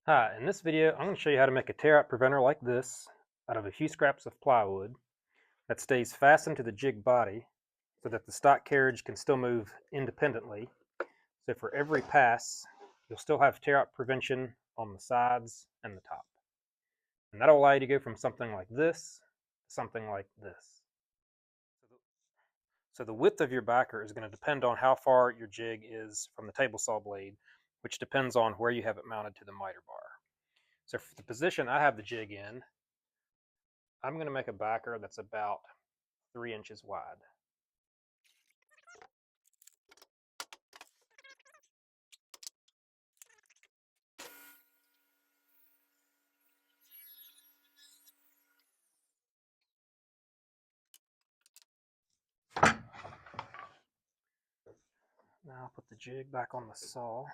Hi, in this video I'm going to show you how to make a tear-out preventer like this out of a few scraps of plywood that stays fastened to the jig body so that the stock carriage can still move independently. So for every pass, you'll still have tear-out prevention on the sides and the top. And that'll allow you to go from something like this to something like this. So the width of your backer is going to depend on how far your jig is from the table saw blade, which depends on where you have it mounted to the miter bar. So for the position I have the jig in, I'm going to make a backer that's about 3 inches wide. Now I'll put the jig back on the saw.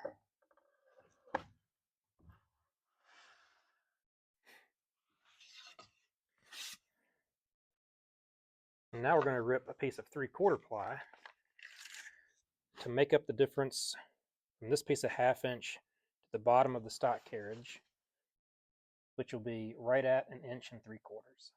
And now we're going to rip a piece of 3/4 ply to make up the difference from this piece of 1/2 inch to the bottom of the stock carriage, which will be right at 1 3/4 inches.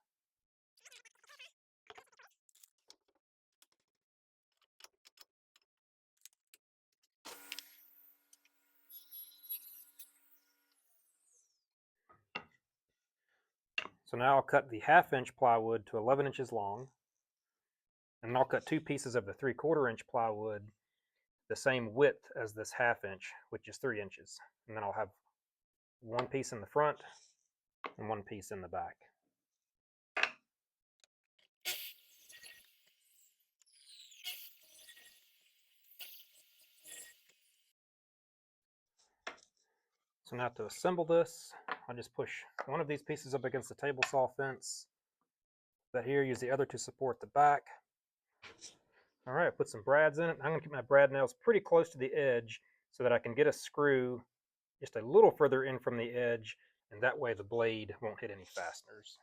So now I'll cut the 1/2 inch plywood to 11 inches long, and I'll cut 2 pieces of the 3/4 inch plywood the same width as this 1/2 inch, which is 3 inches. And then I'll have one piece in the front and one piece in the back. So now to assemble this, I'll just push one of these pieces up against the table saw fence. That here, use the other to support the back. All right, put some brads in it. I'm going to keep my brad nails pretty close to the edge so that I can get a screw just a little further in from the edge, and that way the blade won't hit any fasteners.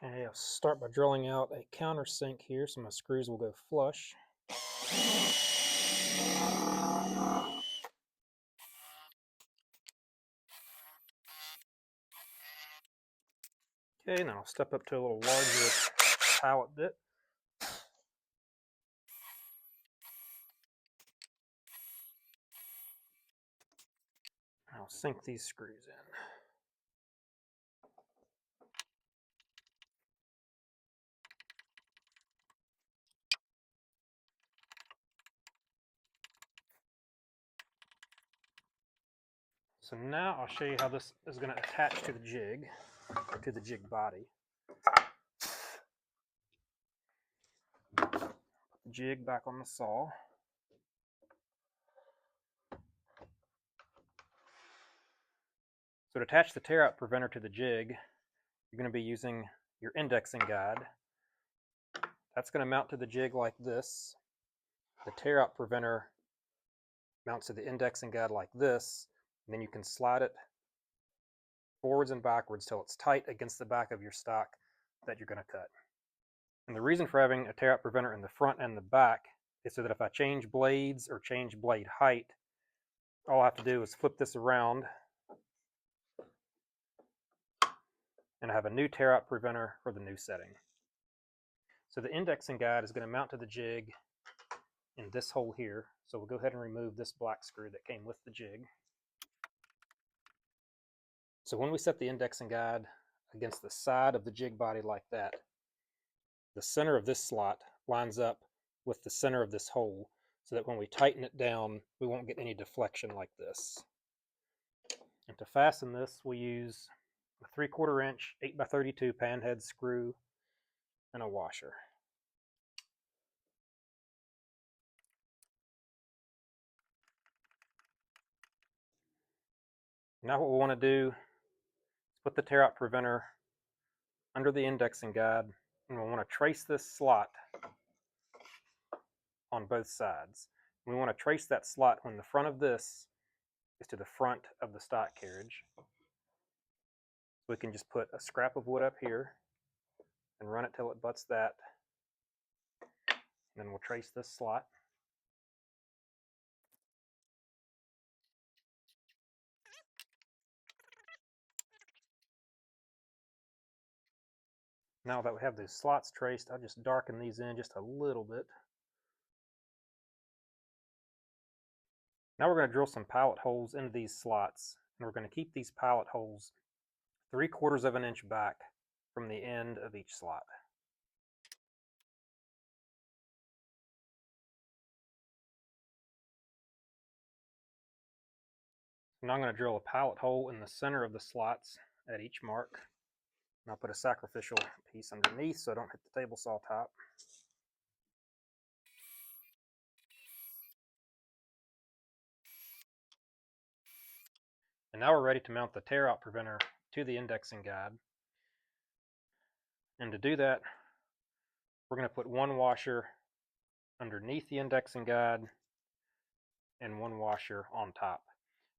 Okay, I'll start by drilling out a countersink here so my screws will go flush. Okay, now I'll step up to a little larger pallet bit. I'll sink these screws in. So now I'll show you how this is going to attach to the jig, or to the jig body. Put the jig back on the saw. So to attach the tear-out preventer to the jig, you're going to be using your indexing guide. That's going to mount to the jig like this. The tear-out preventer mounts to the indexing guide like this, and then you can slide it forwards and backwards till it's tight against the back of your stock that you're going to cut. And the reason for having a tear-out preventer in the front and the back is so that if I change blades or change blade height, all I have to do is flip this around and I have a new tear-out preventer for the new setting. So the indexing guide is going to mount to the jig in this hole here. So we'll go ahead and remove this black screw that came with the jig. So when we set the indexing guide against the side of the jig body like that, the center of this slot lines up with the center of this hole so that when we tighten it down, we won't get any deflection like this. And to fasten this, we use a 3/4 inch 8x32 panhead screw and a washer. Now what we want to do is put the tear-out preventer under the indexing guide, and we want to trace this slot on both sides. We want to trace that slot when the front of this is to the front of the stock carriage. We can just put a scrap of wood up here and run it till it butts that, Then we'll trace this slot. Now that we have those slots traced, I'll just darken these in just a little bit. Now we're going to drill some pilot holes into these slots, and we're going to keep these pilot holes 3/4 of an inch back from the end of each slot. Now I'm going to drill a pilot hole in the center of the slots at each mark. And I'll put a sacrificial piece underneath so I don't hit the table saw top. And now we're ready to mount the tear-out preventer to the indexing guide. And to do that, we're going to put one washer underneath the indexing guide and one washer on top.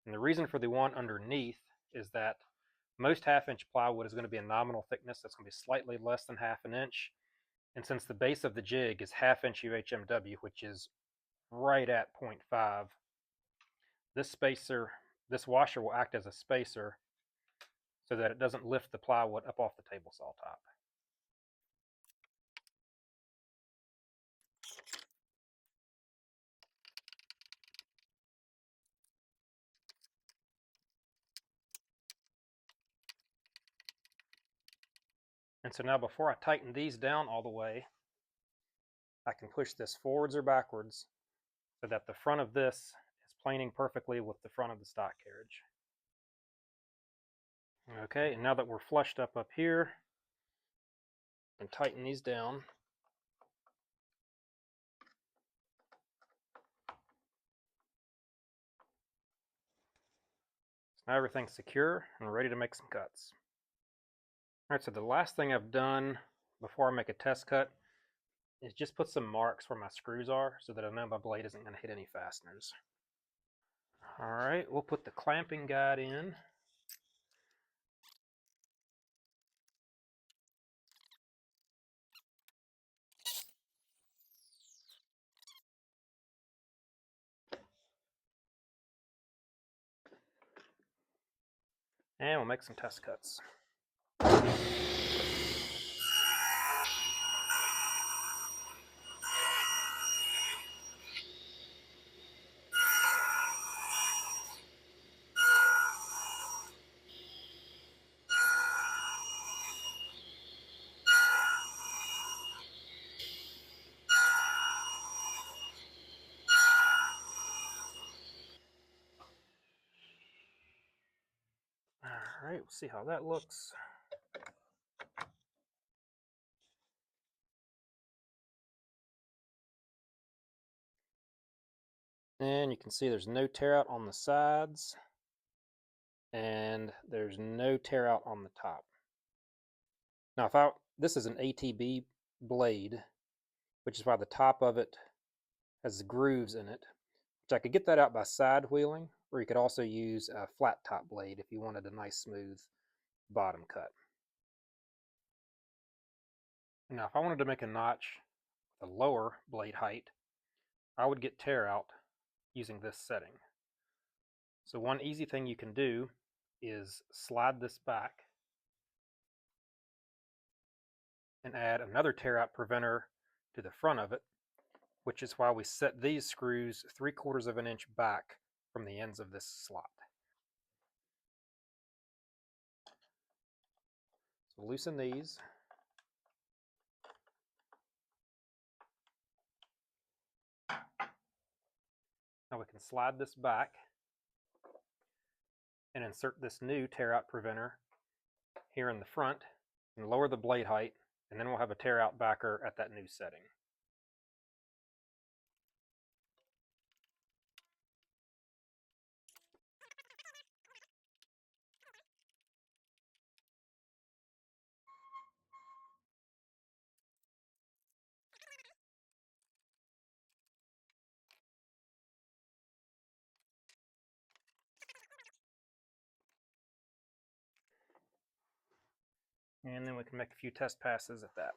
And the reason for the one underneath is that most 1/2 inch plywood is going to be a nominal thickness. That's going to be slightly less than 1/2 inch. And since the base of the jig is 1/2 inch UHMW, which is right at 0.5, this washer will act as a spacer so that it doesn't lift the plywood up off the table saw top. And so now before I tighten these down all the way, I can push this forwards or backwards so that the front of this is planing perfectly with the front of the stock carriage. Okay, and now that we're flushed up here, I can tighten these down. So now everything's secure and we're ready to make some cuts. Alright, so the last thing I've done before I make a test cut is just put some marks where my screws are so that I know my blade isn't going to hit any fasteners. Alright, we'll put the clamping guide in. And we'll make some test cuts. Alright, we'll see how that looks. And you can see there's no tear out on the sides, and there's no tear out on the top. Now, this is an ATB blade, which is why the top of it has grooves in it, which I could get that out by side wheeling, or you could also use a flat top blade if you wanted a nice smooth bottom cut. Now, if I wanted to make a notch with a lower blade height, I would get tear out using this setting. So one easy thing you can do is slide this back and add another tear out preventer to the front of it, which is why we set these screws 3/4 of an inch back from the ends of this slot. So loosen these. Now we can slide this back and insert this new tear out preventer here in the front and lower the blade height, and then we'll have a tear out backer at that new setting. And then we can make a few test passes at that.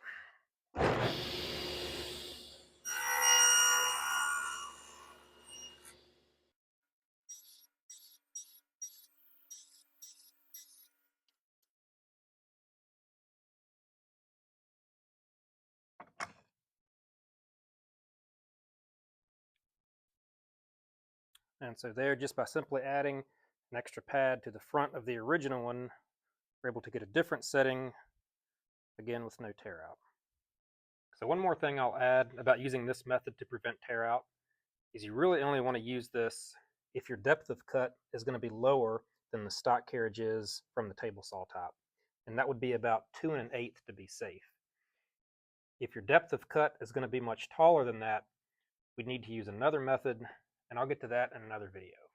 And so there, just by simply adding an extra pad to the front of the original one, we're able to get a different setting, again with no tear out. So one more thing I'll add about using this method to prevent tear out is you really only want to use this if your depth of cut is going to be lower than the stock carriage is from the table saw top. And that would be about 2 1/8 to be safe. If your depth of cut is going to be much taller than that, we need to use another method, and I'll get to that in another video.